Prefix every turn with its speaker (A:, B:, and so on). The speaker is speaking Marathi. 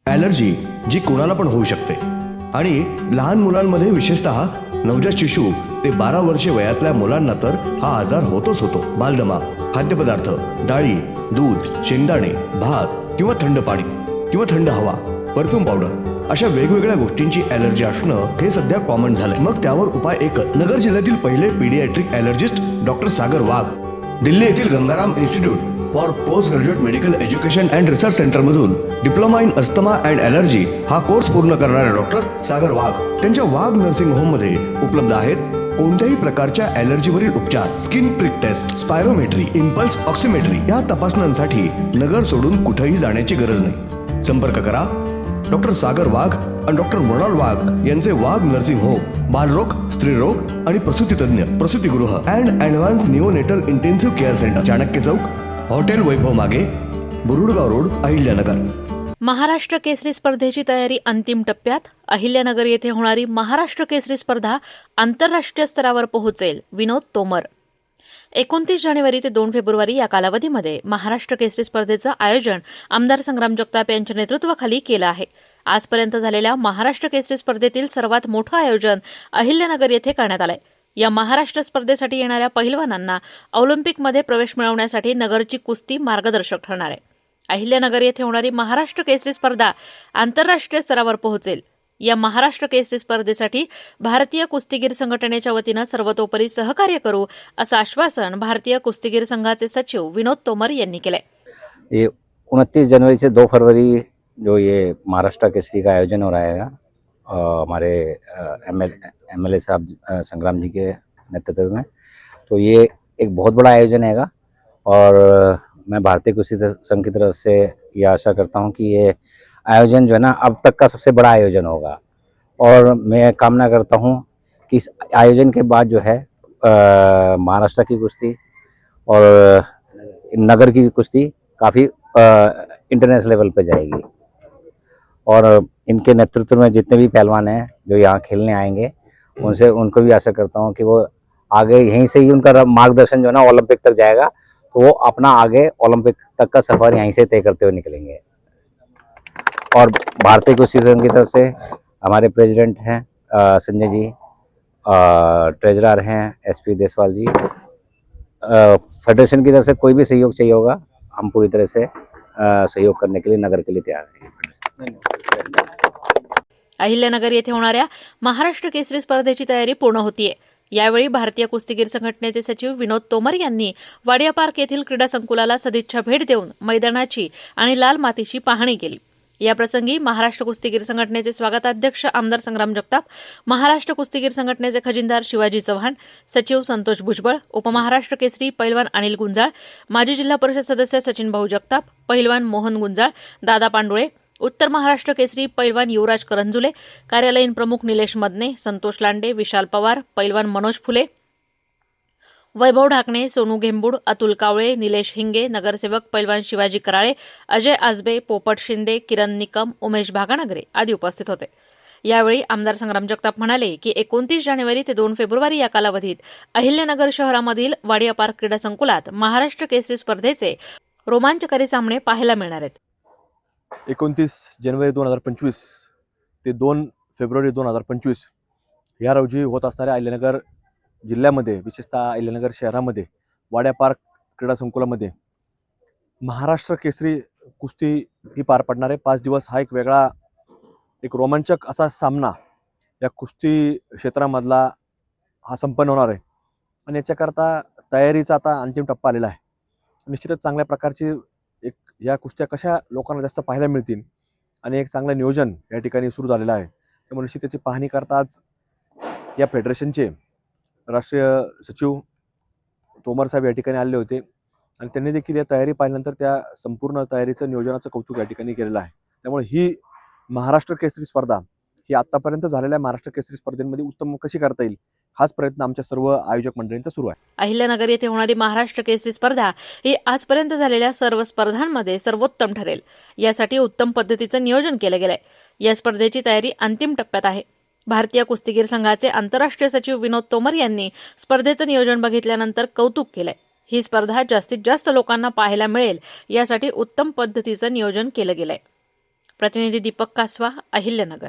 A: ॲलर्जी जी कोणाला पण होऊ शकते आणि लहान मुलांमध्ये विशेषतः नवजात शिशु ते 12 वर्षे वयातल्या मुलांना तर हा आजार होतोच होतो. बालदमा, खाद्यपदार्थ, डाळी, दूध, शेंगदाणे, भात किंवा थंड पाणी किंवा थंड हवा, परफ्यूम पावडर अशा वेगवेगळ्या गोष्टींची ॲलर्जी असणं हे सध्या कॉमन झालंय. मग त्यावर उपाय एकच. नगर जिल्ह्यातील पहिले paediatric allergist doctor Sagar Wagh Delhi येथील Gangaram institute for post graduate medical education and research सेंटरमधून diploma in asthma and allergy हा कोर्स पूर्ण करणारे डॉक्टर सागर वाघ त्यांच्या वाघ नर्सिंग होममध्ये उपलब्ध आहेत. कोणत्याही प्रकारच्या ॲलर्जीवरील उपचार, skin prick test, spirometry, impulse oximetry या तपासण्यांसाठी नगर सोडून कुठेही जाण्याची गरज नाही. संपर्क करा डॉक्टर सागर वाघ आणि डॉक्टर मृणाल वाघ यांचे वाघ नर्सिंग होम, बालरोग, स्त्रीरोग आणि प्रसूती तज्ञ, प्रसूतीगृह and advance neonatal intensive care centre, Chanakya Chowk, hotel Vaibhav मागे, बुरुडगाव रोड, अहिल्यानगर.
B: महाराष्ट्र केसरी स्पर्धेची तयारी अंतिम टप्प्यात. अहिल्यानगर येथे होणारी महाराष्ट्र केसरी स्पर्धा आंतरराष्ट्रीय स्तरावर पोहोचेल. विनोद तोमर. 29 जानेवारी ते 2 फेब्रुवारी या कालावधीमध्ये महाराष्ट्र केसरी स्पर्धेचं आयोजन आमदार संग्राम जगताप यांच्या नेतृत्वाखाली केलं आहे. आजपर्यंत झालेल्या महाराष्ट्र केसरी स्पर्धेतील सर्वात मोठं आयोजन अहिल्यानगर येथे करण्यात आलंय. या महाराष्ट्र स्पर्धेसाठी येणाऱ्या पहिलवानांना ऑलिम्पिकमध्ये प्रवेश मिळवण्यासाठी नगरची कुस्ती मार्गदर्शक ठरणार आहे. अहिल्यानगर येथे होणारी महाराष्ट्र केसरी स्पर्धा आंतरराष्ट्रीय स्तरावर पोहोचेल. या महाराष्ट्र केसरी स्पर्धेसाठी भारतीय कुस्तीगीर संघटनेच्या वतीनं सर्वतोपरी सहकार्य करू असं आश्वासन भारतीय कुस्तीगीर संघाचे सचिव विनोद तोमर यांनी केलंय.
C: ये 29 जनवरी से 2 फरवरी जो ये महाराष्ट्र केसरी का आयोजन हो रहा है हमारे एमएलए साहब संग्राम जी के नेतृत्व में, तो ये एक बहुत बड़ा आयोजन हैगा और मैं भारतीय कुश्ती संघ की तरफ से ये आशा करता हूँ कि ये आयोजन जो है ना अब तक का सबसे बड़ा आयोजन होगा और मैं कामना करता हूँ कि इस आयोजन के बाद जो है महाराष्ट्र की कुश्ती और नगर की कुश्ती काफ़ी इंटरनेशनल लेवल पे जाएगी और इनके नेतृत्व में जितने भी पहलवान हैं जो यहाँ खेलने आएंगे उनसे उनको भी आशा करता हूँ कि वो आगे यहीं से ही उनका मार्गदर्शन जो है ना ओलंपिक तक जाएगा, तो वो अपना आगे ओलंपिक तक का सफ़र यहीं से तय करते हुए निकलेंगे. और भारतीय कुश्ती संघ की तरफ से हमारे प्रेसिडेंट हैं संजय जी, ट्रेजरर हैं एसपी देसवाल जी, फेडरेशन की तरफ से कोई भी सहयोग चाहिए होगा हम पूरी तरह से सहयोग करने के लिए नगर के लिए तैयार हैं.
B: अहिल्यानगर येथे होणाऱ्या महाराष्ट्र केसरी स्पर्धेची तयारी पूर्ण होतीये. यावेळी भारतीय कुस्तीगीर संघटनेचे सचिव विनोद तोमर यांनी वाडिया पार्क येथील क्रीडा संकुलाला सदिच्छा भेट देऊन मैदानाची आणि लाल मातीची पाहणी केली. याप्रसंगी महाराष्ट्र कुस्तीगीर संघटनेचे स्वागताध्यक्ष आमदार संग्राम जगताप, महाराष्ट्र कुस्तीगीर संघटनेचे खजिनदार शिवाजी चव्हाण, सचिव संतोष भुजबळ, उपमहाराष्ट्र केसरी पैलवान अनिल गुंजाळ, माजी जिल्हा परिषद सदस्य सचिन भाऊ जगताप, पैलवान मोहन गुंजाळ, दादा पांडुळे, उत्तर महाराष्ट्र केसरी पैलवान युवराज करंजुले, कार्यालयीन प्रमुख निलेश मदने, संतोष लांडे, विशाल पवार, पैलवान मनोज फुले, वैभव ढाकणे, सोनू घेंबूड, अतुल कावळे, निलेश हिंगे, नगरसेवक पैलवान शिवाजी कराळे, अजय आजबे, पोपट शिंदे, किरण निकम, उमेश भागानगरे आदी उपस्थित होते. यावेळी आमदार संग्राम जगताप म्हणाले की 29 जानेवारी ते 2 फेब्रुवारी या कालावधीत अहिल्यानगर शहरामधील वाडिया पार्क क्रीडा संकुलात महाराष्ट्र केसरी स्पर्धेचे रोमांचकारी सामने पाहायला मिळणार आहेत.
D: 29 जानेवारी 2025 ते 2 फेब्रुवारी 2025 या रोजी होत असणाऱ्या अहिल्यानगर जिल्ह्यामध्ये, विशेषतः अहिल्यानगर शहरामध्ये वाडिया पार्क क्रीडा संकुलामध्ये महाराष्ट्र केसरी कुस्ती ही पार पडणार आहे. 5 दिवस हा एक वेगळा, एक रोमांचक असा सामना या कुस्ती क्षेत्रामधला हा संपन्न होणार आहे आणि याच्याकरता तयारीचा आता अंतिम टप्पा आलेला आहे. निश्चितच चांगल्या प्रकारची एक या कुस्त्या कशा लोकांना जास्त पाहायला मिळतील आणि एक चांगलं नियोजन या ठिकाणी सुरू झालेलं आहे. त्यामुळे निश्चित त्याची पाहणी करता आज या फेडरेशनचे राष्ट्रीय सचिव तोमर साहेब या ठिकाणी आले होते आणि त्यांनी देखील या तयारी पाहिल्यानंतर त्या संपूर्ण तयारीचं नियोजनाचं कौतुक या ठिकाणी केलेलं आहे. त्यामुळे ही महाराष्ट्र केसरी स्पर्धा ही आतापर्यंत झालेल्या महाराष्ट्र केसरी स्पर्धेमध्ये उत्तम कशी करता येईल हाच प्रयत्न आमच्या सर्व आयोजक मंडळींचा सुरू आहे.
B: अहिल्यानगर येथे होणारी महाराष्ट्र केसरी स्पर्धा ही आजपर्यंत झालेल्या सर्व स्पर्धांमध्ये सर्वोत्तम ठरेल. यासाठी उत्तम पद्धतीचं नियोजन केलं गेलंय. या स्पर्धेची तयारी अंतिम टप्प्यात आहे. भारतीय कुस्तीगीर संघाचे आंतरराष्ट्रीय सचिव विनोद तोमर यांनी स्पर्धेचं नियोजन बघितल्यानंतर कौतुक केलंय. ही स्पर्धा जास्तीत जास्त लोकांना पाहायला मिळेल यासाठी उत्तम पद्धतीचं नियोजन केलं गेलंय. प्रतिनिधी दीपक कासवा, अहिल्यानगर.